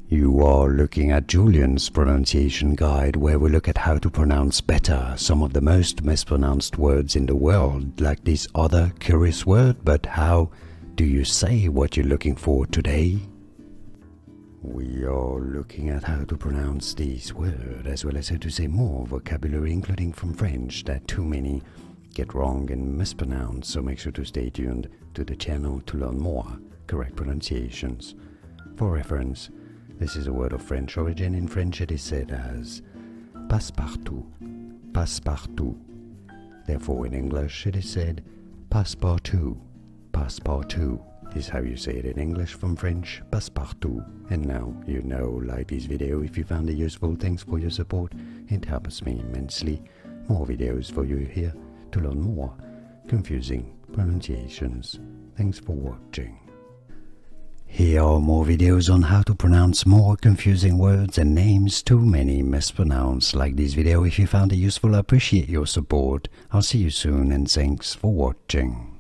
You are looking at Julian's pronunciation guide, where we look at how to pronounce better some of the most mispronounced words in the world, like this other curious word. But how do you say what you're looking for today? We are looking at how to pronounce this word, as well as how to say more vocabulary, including from French, that too many get wrong and mispronounce, so make sure to stay tuned to the channel to learn more correct pronunciations. For reference, this is a word of French origin. In French it is said as passepartout, passepartout. Therefore in English it is said passepartout, passepartout. Is how you say it in English from French, passepartout. And now you know, like this video if you found it useful. Thanks for your support, it helps me immensely. More videos for you here to learn more confusing pronunciations. Thanks for watching. Here are more videos on how to pronounce more confusing words and names too many mispronounced. Like this video if you found it useful. I appreciate your support. I'll see you soon and thanks for watching.